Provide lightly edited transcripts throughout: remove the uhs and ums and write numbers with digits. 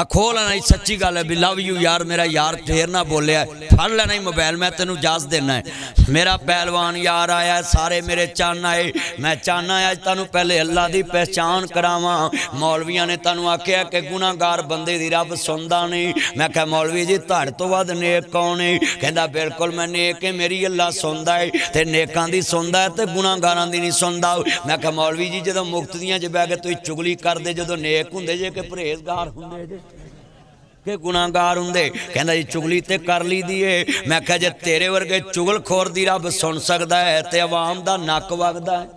खोल लेना ही, सच्ची गल है भी लव यू यार, मेरा यार ढेर ना बोलिया, फड़ लेना ही मोबाइल, मैं तेनों इजाजत देना है। मेरा पहलवान यार आया, सारे मेरे चन्न आए, मैं चाहना है तुहानू पहले अल्लाह की पहचान करावां। मौलविया ने तुहानू आख्या कि गुनाहगार बंदे दी रब सुनदा नहीं। मैं कहा मौलवी जी तुहाडे तो वध नेक कौन है? कहंदा बिल्कुल मैं नेक है, मेरी अल्लाह सुनदा है, ते नेकां दी सुनदा है ते गुनाहगारां दी नहीं सुनदा। मैं कहा मौलवी जी जदों मुफ्त दियां च बह के तुसीं चुगली करदे, जदों नेक हुंदे जे कि परहेजगार हुंदे जे के गुनाहगार हुंदे? कहंदा जी चुगली ते कर ली दी है। मैं कहा जे तेरे वर्गे चुगलखोर दी रब सुन सकदा है ते अवाम दा नक वगदा है।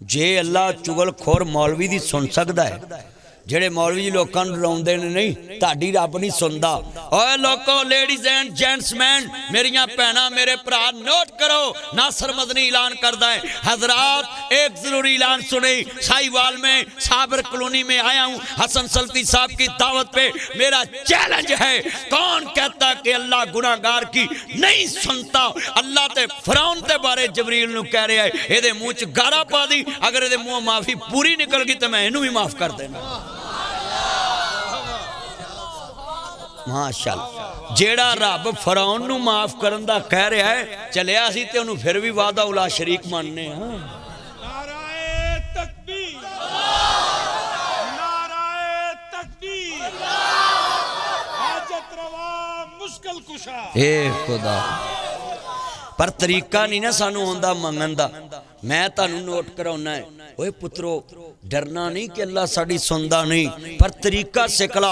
जे अल्लाह चुगलखोर मौलवी दी सुन सकदा है, जेड़े मौलवी जी लोगों को डराउंदे ने, नहीं ताड़ी रब नहीं सुनदा। ओए लोगो, लेडीज एंड जेंट्समैन, मेरिया भैनां मेरे भरा नोट करो, नासर मदनी ऐलान करता है। हजरात एक जरूरी ऐलान सुने, साहिवाल में साबर कॉलोनी में आया हूँ, हसन सल्ती साहब की दावत पे। मेरा चैलेंज है, कौन कहता कि अल्लाह गुनाहगार की नहीं सुनता? अल्लाह ते फिरौन के बारे जबरील नूं कह रहा है, ये मुँह च गारा पा दी, अगर ये मुँह माफी पूरी निकल गई तो मैं इनू भी माफ कर देना। माशाअल्लाह, जेड़ा रब फिरौन नूं माफ करन दा कह रहा है, चलिया सी ते उन्होंने फिर भी वादा उला शरीक मानने। नाराए तकबीर, नाराए तकबीर, हाजत रवा मुश्किल कुशा। ए खुदा, पर तरीका नहीं ना सानू आंदा मंगन दा। मैं तुहानू नोट कराउना है, ओए पुत्रो डरना नहीं कि अल्लाह साड़ी सुनदा नहीं, पर तरीका सिखला।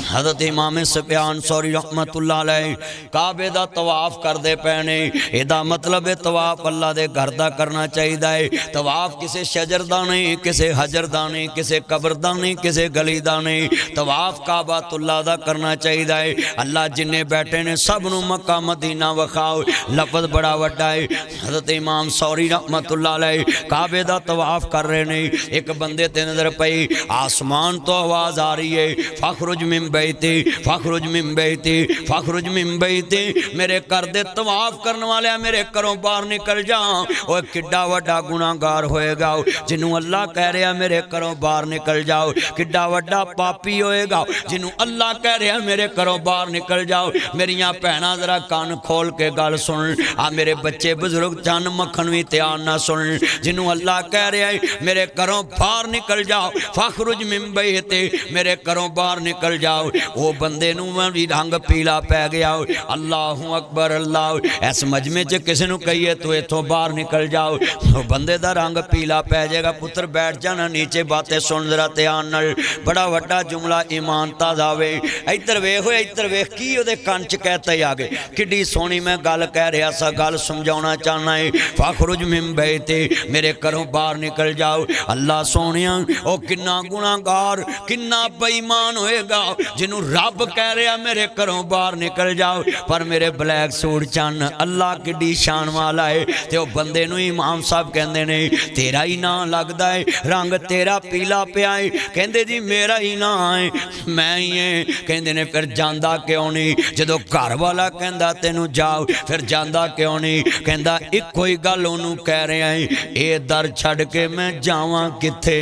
हज़रत इमाम सुफयान सौरी रहमतुल्लाह अलैह काबे दा तवाफ करदे पे ने। एदा मतलब है तवाफ अल्लाह दे घर दा करना चाहिदा है। तवाफ किसी शजर दा नहीं, किसी हजर दा नहीं, किसी कबर दा नहीं, किसी गली दा नहीं, तवाफ काबातुल्लाह दा करना चाहिदा है। अल्लाह जिन्ने बैठे ने सब नू मक्का मदीना वखाओ, लफ्ज़ बड़ा वड्डा है। हज़रत इमाम सौरी रहमतुल्लाह अलैह काबे दा तवाफ कर रहे ने, एक बंदे ते नजर पई, आसमान तो आवाज आ रही है, फखरुज मिन बैती, फखरुज मिन बैती, फखरुज मिन बैती, मेरे घर दे तवाफ करने वाले मेरे घरों बाहर निकल जा। ओए किड्डा वड्डा गुनाहगार होएगा जिन्हों अल्लाह कह रहा मेरे घरों बाहर निकल जाओ, किड्डा वड्डा पापी होएगा जिन्हों अल्लाह कह रहा मेरे घरों बाहर निकल जाओ। मेरिया भैणां जरा कान खोल के गल सुन, आ मेरे बच्चे बुजुर्ग चन मक्खन भी ध्यान ना सुन, जिन्हों अल्लाह कह रहा है मेरे घरों बाहर निकल जाओ, फखरुज मिन बैती, मेरे घरों बाहर निकल जाओ। वो बंदे नूं भी रंग पीला पै गया। अल्लाहु अकबर अल्लाह, इस मजमे च किसी नूं कहिए तू इथों बाहर निकल जाओ, वो बंदे दा रंग पीला पै जाएगा। पुत्र बैठ जाना नीचे, बातें सुन जरा ध्यान नाल, बड़ा वड्डा जुमला ईमान ताज़ा वे। इधर वेख, इधर वेख की उहदे कान च कहते आ गए, किड्डी सोहनी मैं गल कह रहा सा, गल समझाउणा चाहना है। फखरुज मिन बैती, मेरे घरों बाहर निकल जाओ। अल्लाह सोनिया ओ किन्ना गुनाहगार किन्ना बेईमान होएगा जिन्हों रब कह रहा मेरे घरों बाहर निकल जाओ, पर मेरे ब्लैक सूट चन अल्लाह किड्डी शान वाला है। ते ओ बंदे नूं इमाम साहब कहंदे ने तेरा ही नाम लगदा है, रंग तेरा पीला पिया है। कहंदे जी मेरा ही नाम है, मैं ही है। कहंदे ने फिर जांदा क्यों नहीं? जदों घर वाला कहंदा तेनू जाओ, फिर जांदा क्यों नहीं? कहंदा इक्को ही गल ओनू कह रहा है, ये दर छड़ के मैं जावां किथे?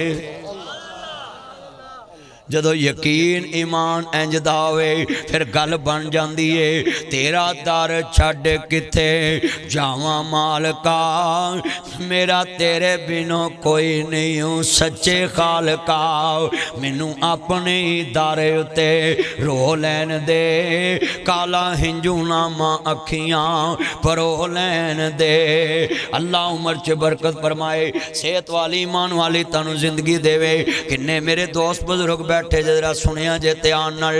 जदों यकीन ईमान इंज दा होवे फिर गल बन जाती है, तेरा दर छड़ किथे जावां मालका, मेरा तेरे बिनों कोई नहीं हूँ सच्चे खालका। मैनू अपने दर उत्ते रो लैन दे, काला हिंजू नामा अखियां परो लैन दे। अल्लाह उमर च बरकत फरमाए, सेहत वाली ईमान वाली तनु जिंदगी देवे। किन्ने मेरे दोस्त बुजुर्ग बैठे जरा सुनिया जे ध्यान नाल,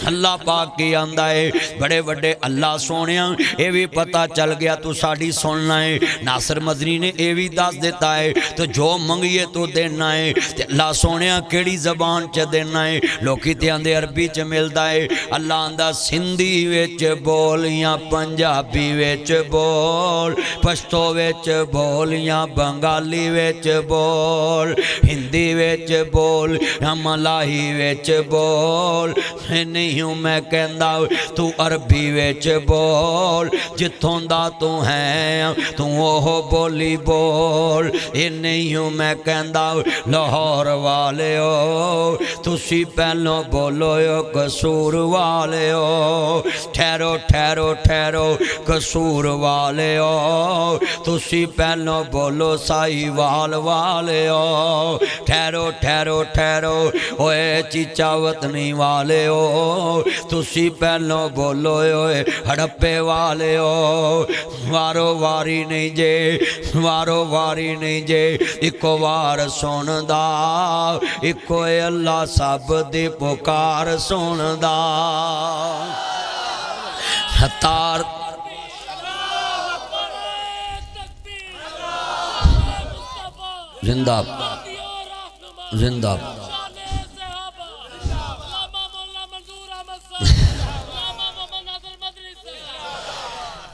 अल्लाह पाक की आंदा है बड़े बड़े अल्लाह सोनिया ये भी पता चल गया तू साड़ी सुनना है। नासर मदनी ने यह भी दस दिता है, तो जो मंगिए तू देना है। अल्लाह सोनिया केड़ी जबान च देना है? लोकी ते आंदे अरबी च मिलता है, अल्लाह आंदा सिंधी विच बोल या पंजाबी विच बोल, पश्तो विच बोल या बंगाली विच बोल, हिंदी विच बोल या मलाही विच बोल, नहीं हूँ मैं कहंदा तू अरबी विच बोल, जिथों दा तू है तू ओह बोली बोल। ये नहीं हूँ मैं कहंदा लाहौर वाले हो, तुसी पहलों बोलो कसूर वाले हो। ठहरो ठहरो ठहरो कसूर वाले हो, तुसी पहलों बोलो साहिवाल वाले हो। ठहरो ठहरो ठहरो ओए चीचा वतनी वाले हो, तुसी पहलों बोलो ओए हड़प्पे वाले हो। वारो वारी नहीं जे, वारो वारी नहीं जे, इको वार सुनदा, इको अल्लाह सब दी पुकार सुनदा। तार जिंदा जिंदा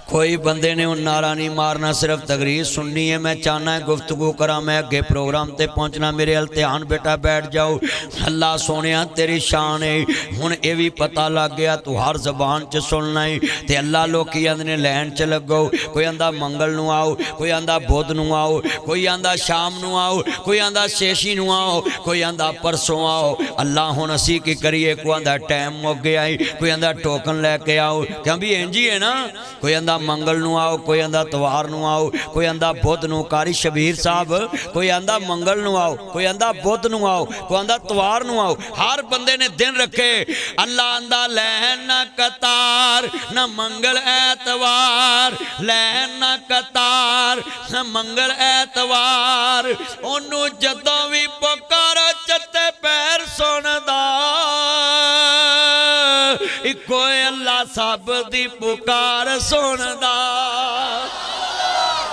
कोई बंदे ने नारा नहीं मारना, सिर्फ तकरीर सुननी है। मैं चाहना है गुफ्तगू करा, मैं अगे प्रोग्राम ते पहुँचना। मेरे अल ध्यान बेटा बैठ जाओ। अल्लाह सोने तेरी शान है। हुण ये भी पता लग गया तू हर जबान च सुनना है। तो अल्लाह लोग आंदे ने लैन च लगो, कोई आंदा मंगल नूं आओ, कोई आंदा बुध नूं आओ, कोई आंदा शाम नूं आओ, कोई आंदा शेशी नूं आओ, कोई आंदा परसों आओ। अल्लाह हुण असी की करिए, कोई आंदा टाइम मुक गया है, कोई आंदा टोकन लैके आओ। क्या भी इंज ही है ना, कोई आंदा मंगल नूं आओ, कोई आंदा तवार नूं आओ, कोई आंदा बुध नूं। कारी शबीर साहब कोई आंदा मंगल नूं आओ, कोई आंदा बुध नूं आओ, कोई आंदा तवार नूं आओ। हर बंदे ने दिन रखे। अल्लाह आंदा लैन ना कतार ना मंगल ऐतवार, लैन ना कतार ना मंगल ऐतवार। ओनू जदों भी पुकारो चत्ते पैर सुनदा, इको अल्लाह सब दी पुकार सुनदा।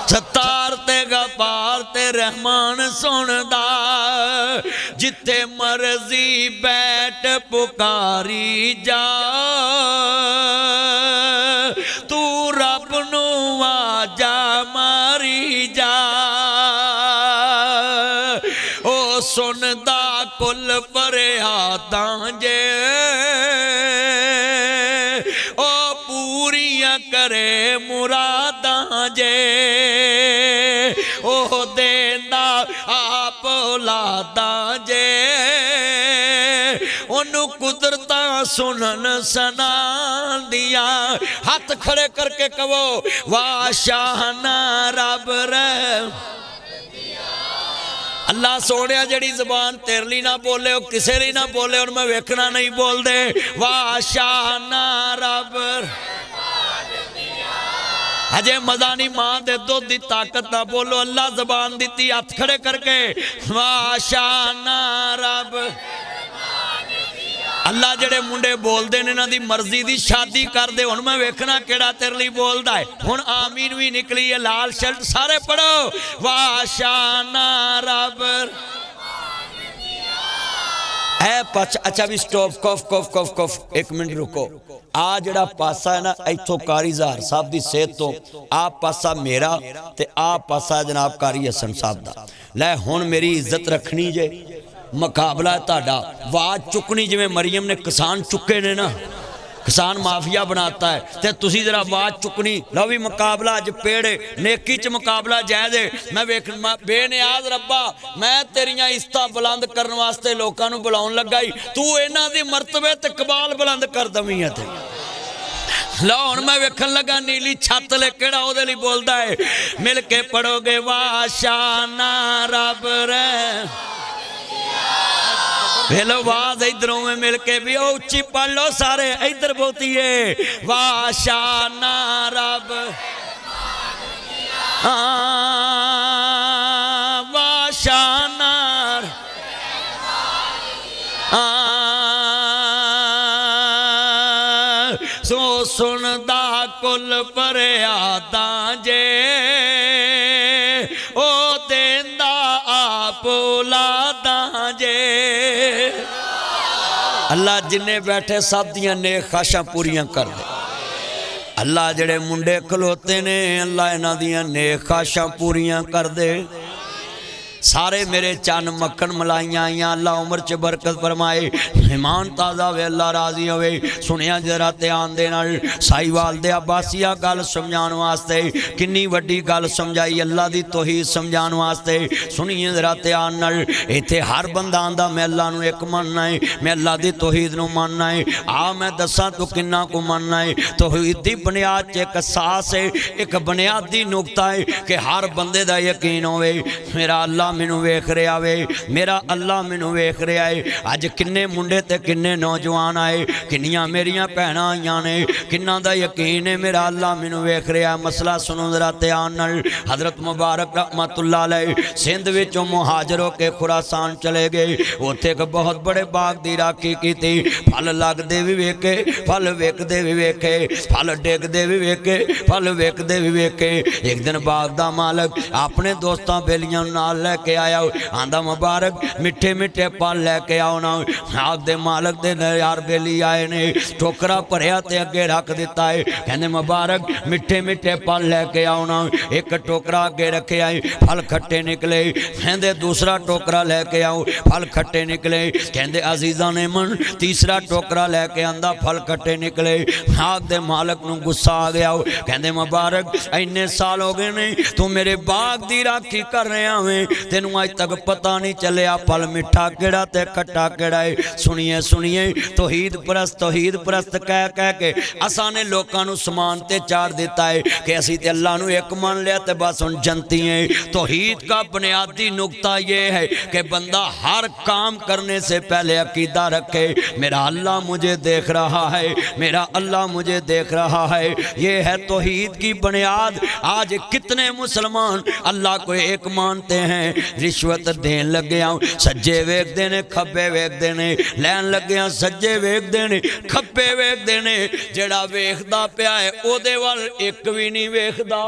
सत्तार ते गफार ते रहमान सुनदा, जिथे मर्जी बैठ पुकारी जा। तू रब नू आजा मारी जा, ओ सुनदा कुल फरियादां जे, करे मुरादां जे। ओह देंदा आप औलादां जे, ओनू कुदरतां सुनन सनांदिया। हाथ खड़े करके कहो वाह शाहना रब रह। अल्लाह सोने जड़ी जबान तेरली ना बोले, वो किसे ली ना बोले, और मैं वेखना नहीं बोल दे। वाह शाहना रब अजे मदानी मां दे दुध दी ताकत ना बोलो। अल्लाह जबान दी हाथ खड़े करके माशाना रब। अल्लाह जेड़े मुंडे बोलते ने इन्हां दी मर्जी दी शादी कर दे। हुण मैं वेखना केड़ा तेरे लिए बोलदा है। हुण आमीन भी निकली है, लाल शर्ट सारे पढ़ो वाशाना रब। अच्छा भी स्टॉप, कफ कफ कफ कफ, एक मिनट रुको। आ जड़ा पासा है ना, इथों कारी ज़ाहर साहब की सेहत तो आ पासा मेरा ते आ पासा जनाब कारी हसन साहब का। लै हुण मेरी इज्जत रखनी जे, मुकाबला तुहाडा। आवाज़ चुकनी जिवें मरियम ने किसान चुके ने ना, किसान माफिया बनाता है, ते तुसी जरा आवाज़ चुकनी। लो भी मुकाबला अज पेड़े नेकी च मुकाबला जायज़ है। मैं वेख बेनियाज रब्बा, मैं तेरियां इज्जतां बुलंद करने वास्ते लोगों को बुलाउण लगा ही, तू इन्हां दी मरतबे ते कबाल बुलंद कर दवीं है। लो हुण मैं वेखण लगा नीली छत ले केड़ा ओहदे लई बोलदा है। मिल के पढ़ोगे वाह शाना रब रे। हेलो आवाज इधरों में मिल के भी उच्ची पढ़ लो सारे, इधर बोती है वाह शाना रब। वाह शाना सो सुनदा कुल फरियादां जे, ओ देंदा आप औलादां जे। अल्लाह जिन्ने बैठे सब दियां नेक ख्वाहिशां पूरियां कर दे। अल्लाह जड़े मुंडे खलोते ने, अल्लाह इन्हां दियां नेक ख्वाहिशां पूरियां कर दे। सारे मेरे चन मक्खन मलाइयां आईयां अल्लाह उम्र च बरकत फरमाए ईमान ताज़ा वे अल्लाह राजी होवे। सुनिया जरा ध्यान दे नाल साहिवाल दे अब्बासिया गल समझाने वास्ते किन्नी वड्डी गल समझाई अल्लाह दी तौहीद समझाने वास्ते। सुनिए जरा ध्यान नाल इत्थे हर बंदा आंदा मैं अल्लाह नूं एक मनना है मैं अल्लाह दी तौहीद नूं मनना है। आ मैं दसां तू किन्ना को मनना है। तौहीद दी बुनियाद च एक असास है एक बुनियादी नुकता है कि हर बंदे दा यकीन होवे मेरा अल्लाह मैनू वेख रहा वे मेरा अल्लाह मैनू वेख रहा है। अज किन्ने मुंडे ते किन्ने नौजवान आए किन्नियां मेरियां भैणां आईयां ने किन्ना दा यकीन है मेरा अल्लाह मैनू वेख रहा। मसला सुनो जरा ध्यान नाल हजरत मुबारक रहमतुल्लाह अलैह सिंध विचों मुहाजिर होके खुरासान चले गए। उत्थे एक बहुत बड़े बाग दी राखी की फल लगदे भी वेखे फल वेखदे भी वेखे फल डिगदे भी वेखे फल वेखदे भी वेखे। एक दिन बाग दा मालक अपने दोस्तां बेलियां नाल लैके आया आंदा मुबारक मिठे मिठे फल लैके आओ ना। बाग दे मालक दे यार बेली आए ने टोकरा भरिया ते अगे रख दिता है कहंदे मुबारक मिठे मिठे फल लैके आओ ना। एक टोकरा अगे रखे आए फल खट्टे निकले कहंदे दूसरा टोकरा लैके आओ फल खट्टे निकले कहंदे अजीज़ा ने मन तीसरा टोकरा लैके आंदा फल खट्टे निकले। बाग दे मालक नूं गुस्सा आ गया कहंदे मुबारक इन्ने साल हो गए ने तू मेरे बाग दी राखी कर रहा वे तेनू अज तक पता नहीं चलिया फल मिठा केड़ा ते खट्टा केड़ा है। सुनिए सुनिए तौहीद परस्त कह कह के असां ने लोकां नूं समान ते चाड़ दिता है कि असीं ते अल्लाह नूं एक मान लिया ते बस हुण जनती है। तौहीद का बुनियादी नुकता ये है कि बंदा हर काम करने से पहले अकीदा रखे मेरा अल्लाह मुझे देख रहा है मेरा अल्लाह मुझे देख रहा है। ये है तौहीद की बुनियाद। आज कितने मुसलमान अल्लाह को एक मानते हैं रिश्वत देन लगे सज्जे वेखदे ने खब्बे वेखदे ने लैन लगे सज्जे वेखदे ने खब्बे वेखदे ने जेड़ा वेखदा पिया है ओदे वल एक भी नहीं वेखदा।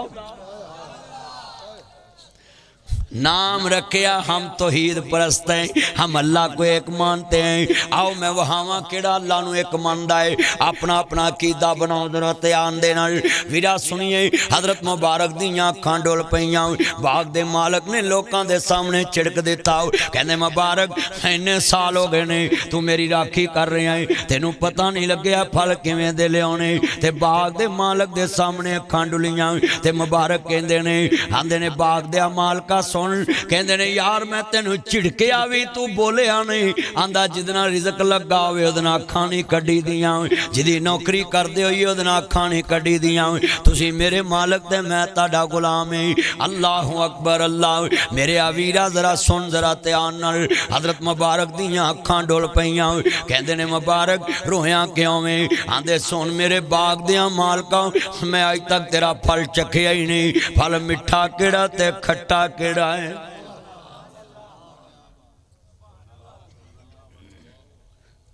नाम रखिया हम तौहीद परस्त हैं हम अल्लाह को एक मानते हैं। आओ मैं वहावा केड़ा अल्लाह नूं एक मानदा है अपना अपना अकीदा बनाओ जरा ध्यान दे नाल। वीरा सुनिए हजरत मुबारक दीयां अखां डुल पईयां बाग दे मालक ने लोकां दे सामने छिड़क दिता कहंदे मुबारक इन्ने साल हो गए ने तू मेरी राखी कर रहा है तेनू पता नहीं लग्या फल किवें दे लियाने ते बाग दे मालक दे सामने अखां डुलियां ते मुबारक कहंदे ने आंदे ने बाग दे मालका कहते ने यार मैं तेन झिड़किया भी तू बोलिया नहीं आंदा जिदना रिजक लगा होवे उहदे नाल अखां नहीं कड्डी दियां जिदी नौकरी करदे होइए उहदे नाल अखां नहीं कड्डी दियां तुसी मेरे मालक ते मैं तुहाडा गुलाम है। अल्लाह अकबर अल्लाह मेरे आवीरा जरा सुन जरा ध्यान नाल हजरत मुबारक दियां अखां डुल पईयां कहंदे ने मुबारक रोया क्यों में आंदे सुन मेरे बाग दियां मालका मैं अज तक तेरा फल चखिया ही नहीं फल मिठा केड़ा ते खट्टा केड़ा है।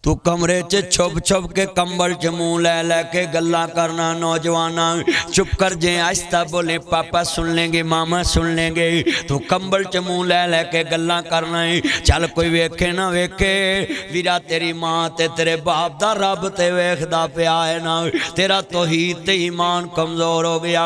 तू कमरे च छुप छुप के कंबल च मुँह लै लैके गल्ला करना नौजवाना चुप कर जे आहिस्ता बोले पापा सुन लेंगे मामा सुन लेंगे। तू कंबल च मुँह लै लैके गल्ला करना है चल कोई वेखे ना वेखे वीरा तेरी माँ ते तेरे बाप दा रब ते वेखदा पिया है ना तेरा तौहीद ते ईमान कमजोर हो गया।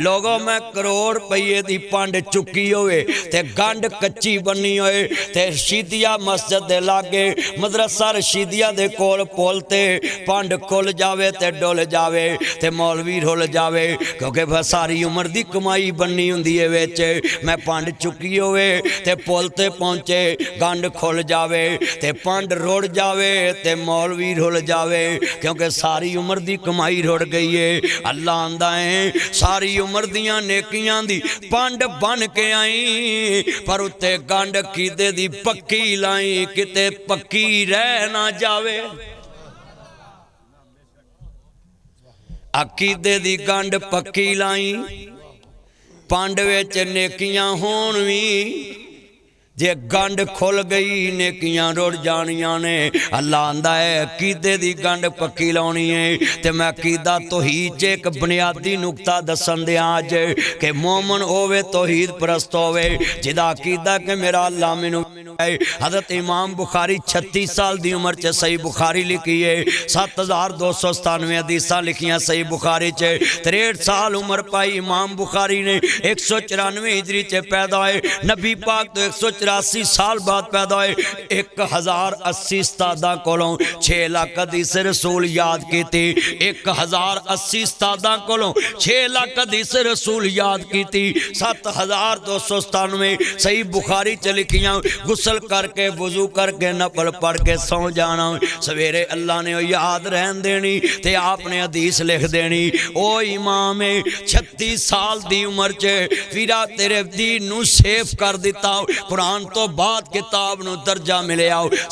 लोगों मैं करोड़ रुपये दी पंड चुकी होवे ते गंढ कच्ची बनी होए ते रशीदिया मस्जिद दे लागे मदरसा रशीदिया दे कोल पुल ते पंड खुल जावे ते डुल जावे ते मौलवी रुल जावे क्योंकि सारी उम्र दी कमाई बननी हुंदी है विच मैं पंड चुकी होवे ते पुल ते पहुंचे गंढ खुल जावे ते पंड रुड़ जावे ते मौलवी रुल जावे क्योंकि सारी उम्र दी कमाई रुड़ गई है। अल्लाह आंदा है सारी उम्र दियां नेकियां दी पंड बन के आई पर उत्ते गंढ कीदे दी पक्की लाई किते पक्की रह ना जावे। अकीदे दी गंढ पक्की लाई पंड विच नेकियां होण वी जे गंढ खुल गई नेकियां रुड़ जानियां ने। अल्लाह आंदा है अकीदे दी गंढ पक्की लाउणी है ते मैं अकीदा तौहीद च एक बुनियादी नुकता दसन दियां अज कि मोमन होवे तौहीद परस्त होवे जिदा अकीदा कि मेरा अल्लाह मैनू हजरत इमाम बुखारी 36 साल दी उम्र च सही बुखारी लिखी है। 7297 हदीसां लिखियां सही बुखारी च। 63 साल उम्र पाई इमाम बुखारी ने। 194 हिजरी च पैदा होए। नबी पाक तो 184 साल बाद पैदा होए। 1080 उस्तादां कोलों 6 लाख हदीस रसूल याद कीती। 1080 उस्तादां कोलों 6 लाख हदीस रसूल याद कीती। 7297 सही बुखारी च लिखियां। गुसल करके वजू करके नफल पढ़ के सौ जाना। सवेरे अल्लाह ने याद रहन देनी ते आपने हदीस लिख देनी। ओ इमाम 36 साल दी उम्र च फिरा तेरे दीन नू सेफ कर दिता। कुरान तो बाद किताब नू दर्जा मिलिया।